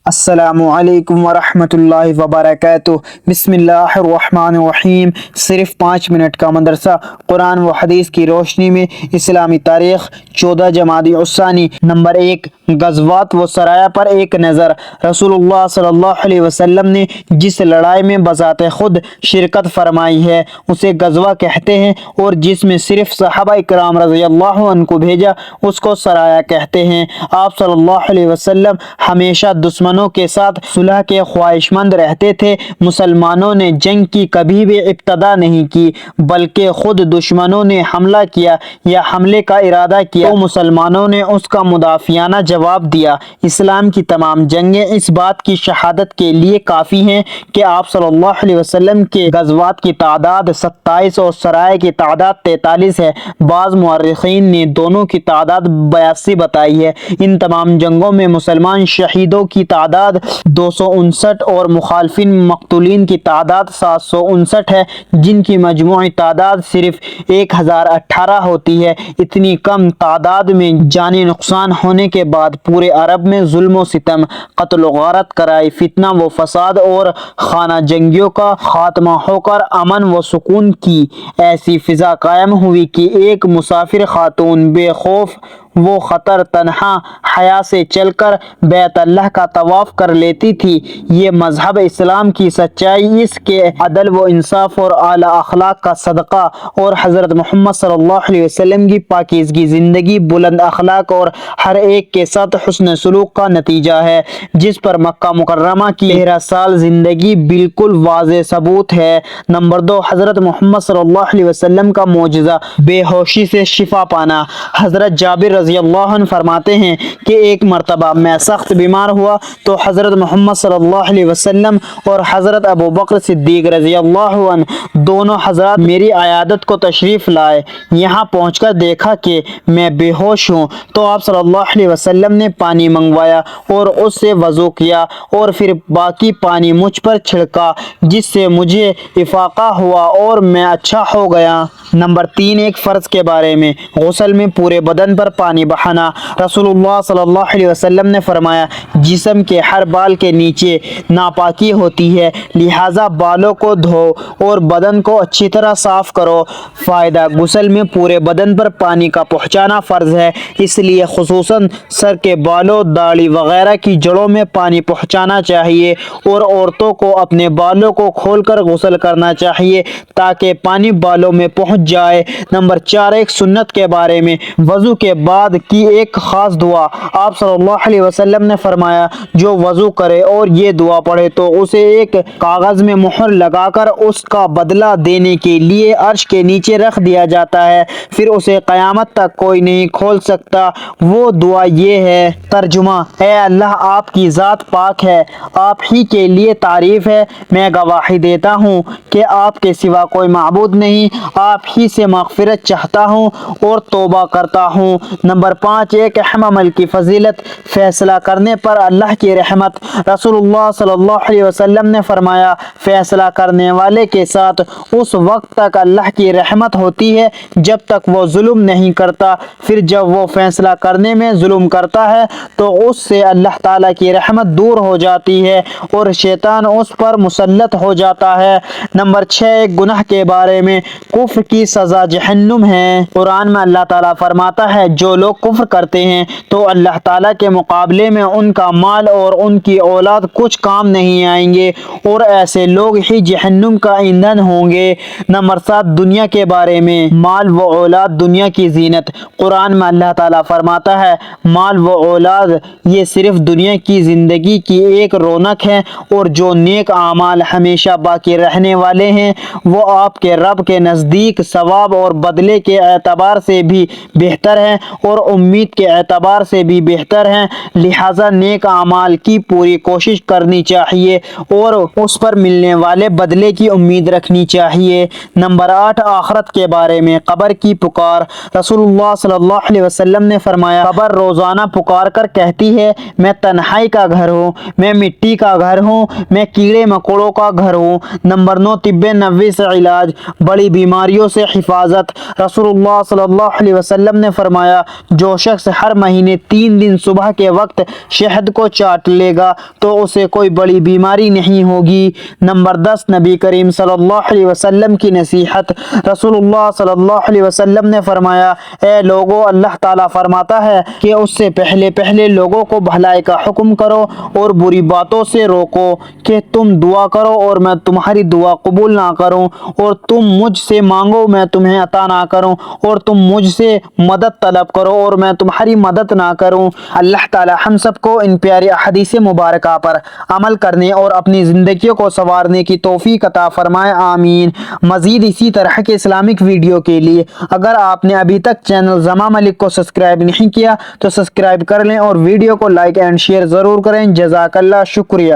السلام علیکم ورحمۃ اللہ وبرکاتہ۔ بسم اللہ الرحمن الرحیم۔ صرف 5 منٹ کا مدرسہ قرآن و حدیث کی روشنی میں اسلامی تاریخ 14 جمادی الثانی۔ نمبر 1، غزوات و سرایا پر ایک نظر۔ رسول اللہ صلی اللہ علیہ وسلم نے جس لڑائی میں بذات خود شرکت فرمائی ہے اسے غزوہ کہتے ہیں، اور جس میں صرف صحابہ اکرام رضی اللہ عنہ کو بھیجا اس کو سرایا کہتے ہیں۔ آپ صلی اللہ علیہ وسلم ہمیشہ دشمنوں کے ساتھ صلح کے خواہش مند رہتے تھے۔ مسلمانوں نے جنگ کی کبھی بھی ابتدا نہیں کی، بلکہ خود دشمنوں نے حملہ کیا یا حملے کا ارادہ کیا تو مسلمانوں نے اس کا مدافعانہ جواب دیا۔ اسلام کی تمام جنگیں اس بات کی شہادت کے لیے کافی ہیں کہ آپ صلی اللہ علیہ وسلم کے غزوات کی تعداد 27 اور سرائے کی تعداد 43 ہے۔ بعض مورخین نے دونوں کی تعداد 82 بتائی ہے۔ ان تمام جنگوں میں مسلمان شہیدوں کی تعداد 259 اور مخالفین مقتولین کی تعداد 759 ہے، جن کی مجموعی تعداد صرف 1018 ہوتی ہے۔ اتنی کم تعداد میں جانی نقصان ہونے کے بعد پورے عرب میں ظلم و ستم، قتل و غارت کرائی، فتنہ و فساد اور خانہ جنگیوں کا خاتمہ ہو کر امن و سکون کی ایسی فضا قائم ہوئی کہ ایک مسافر خاتون بے خوف وہ خطر تنہا حیا سے چل کر بیت اللہ کا طواف کر لیتی تھی۔ یہ مذہب اسلام کی سچائی، اس کے عدل و انصاف اور اعلیٰ اخلاق کا صدقہ، اور حضرت محمد صلی اللہ علیہ وسلم کی پاکیزگی زندگی، بلند اخلاق اور ہر ایک کے ساتھ حسن سلوک کا نتیجہ ہے، جس پر مکہ مکرمہ کی 13 سال زندگی بالکل واضح ثبوت ہے۔ نمبر 2، حضرت محمد صلی اللہ علیہ وسلم کا معجزہ، بے ہوشی سے شفا پانا۔ حضرت جابر رضی اللہ عنہ فرماتے ہیں کہ ایک مرتبہ میں سخت بیمار ہوا تو حضرت محمد صلی اللہ علیہ وسلم اور حضرت ابو بکر صدیق رضی اللہ عنہ دونوں حضرات میری عیادت کو تشریف لائے۔ یہاں پہنچ کر دیکھا کہ میں بے ہوش ہوں تو آپ صلی اللہ علیہ وسلم نے پانی منگوایا اور اس سے وضو کیا اور پھر باقی پانی مجھ پر چھڑکا، جس سے مجھے افاقہ ہوا اور میں اچھا ہو گیا۔ نمبر 3، ایک فرض کے بارے میں، غسل میں پورے بدن پر پانی بہانا۔ رسول اللہ صلی اللہ علیہ وسلم نے فرمایا، جسم کے ہر بال کے نیچے ناپاکی ہوتی ہے، لہٰذا بالوں کو دھو اور بدن کو اچھی طرح صاف کرو۔ فائدہ: غسل میں پورے بدن پر پانی کا پہنچانا فرض ہے، اس لیے خصوصاً سر کے بالوں، داڑھی وغیرہ کی جڑوں میں پانی پہنچانا چاہیے، اور عورتوں کو اپنے بالوں کو کھول کر غسل کرنا چاہیے تاکہ پانی بالوں میں پہنچ جائے۔ نمبر 4، ایک سنت کے بارے میں، وضو کے بعد کی ایک خاص دعا۔ آپ صلی اللہ علیہ وسلم نے فرمایا، جو وضو کرے اور یہ دعا پڑھے تو اسے ایک کاغذ میں مہر لگا کر اس کا بدلہ دینے کے لیے عرش کے نیچے رکھ دیا جاتا ہے، پھر اسے قیامت تک کوئی نہیں کھول سکتا۔ وہ دعا یہ ہے۔ ترجمہ: اے اللہ، آپ کی ذات پاک ہے، آپ ہی کے لیے تعریف ہے۔ میں گواہی دیتا ہوں کہ آپ کے سوا کوئی معبود نہیں، آپ ہی سے مغفرت چاہتا ہوں اور توبہ کرتا ہوں۔ نمبر 5، ایک اہم عمل کی فضیلت، فیصلہ کرنے پر اللہ کی رحمت۔ رسول اللہ صلی اللہ علیہ وسلم نے فرمایا، فیصلہ کرنے والے کے ساتھ اس وقت تک اللہ کی رحمت ہوتی ہے جب تک وہ ظلم نہیں کرتا، پھر جب وہ فیصلہ کرنے میں ظلم کرتا ہے تو اس سے اللہ تعالیٰ کی رحمت دور ہو جاتی ہے اور شیطان اس پر مسلط ہو جاتا ہے۔ نمبر 6، ایک گناہ کے بارے میں، کفر کی سزا جہنم ہے۔ قرآن میں اللہ تعالیٰ فرماتا ہے، جو لوگ کفر کرتے ہیں تو اللہ تعالیٰ کے مقابلے میں ان کا مال اور ان کی اولاد کچھ کام نہیں آئیں گے، اور ایسے لوگ ہی جہنم کا ایندھن ہوں گے۔ نمبر 7، دنیا کے بارے میں، مال و اولاد دنیا کی زینت۔ قرآن میں اللہ تعالیٰ فرماتا ہے، مال و اولاد یہ صرف دنیا کی زندگی کی ایک رونق ہے، اور جو نیک اعمال ہمیشہ باقی رہنے والے ہیں وہ آپ کے رب کے نزدیک ثواب اور بدلے کے اعتبار سے بھی بہتر ہیں اور امید کے اعتبار سے بھی بہتر ہیں، لہٰذا نیک اعمال کی پوری کوشش کرنی چاہیے اور اس پر ملنے والے بدلے کی امید رکھنی چاہیے۔ نمبر 8، آخرت کے بارے میں، قبر کی پکار۔ رسول اللہ صلی اللہ علیہ وسلم نے فرمایا، قبر روزانہ پکار کر کہتی ہے، میں تنہائی کا گھر ہوں، میں مٹی کا گھر ہوں، میں کیڑے مکوڑوں کا گھر ہوں۔ نمبر 9، طب نبوی سے علاج۔ بڑی بیماریوں سے سے حفاظت۔ رسول صلی اللہ علیہ وسلم نے فرمایا جو شخص ہر مہینے 3 دن صبح کے وقت شہد کو چاٹ لے گا تو اسے کوئی بڑی بیماری نہیں ہوگی۔ نمبر 10 نبی کریم صلی اللہ علیہ وسلم کی نصیحت۔ رسول اللہ صلی اللہ علیہ وسلم نے فرمایا اے لوگو، اللہ تعالیٰ فرماتا ہے کہ اس سے پہلے لوگوں کو بھلائی کا حکم کرو اور بری باتوں سے روکو، کہ تم دعا کرو اور میں تمہاری دعا قبول نہ کروں، اور تم مجھ سے مانگو میں تمہیں عطا نہ کروں، اور تم مجھ سے مدد طلب کرو اور میں تمہاری مدد نہ کروں۔ اللہ تعالیٰ ہم سب کو ان پیاری احادیث مبارکہ پر عمل کرنے اور اپنی زندگیوں کو سنوارنے کی توفیق عطا فرمائے، آمین۔ مزید اسی طرح کے اسلامک ویڈیو کے لیے اگر آپ نے ابھی تک چینل زمان ملک کو سبسکرائب نہیں کیا تو سبسکرائب کر لیں اور ویڈیو کو لائک اینڈ شیئر ضرور کریں۔ جزاک اللہ، شکریہ۔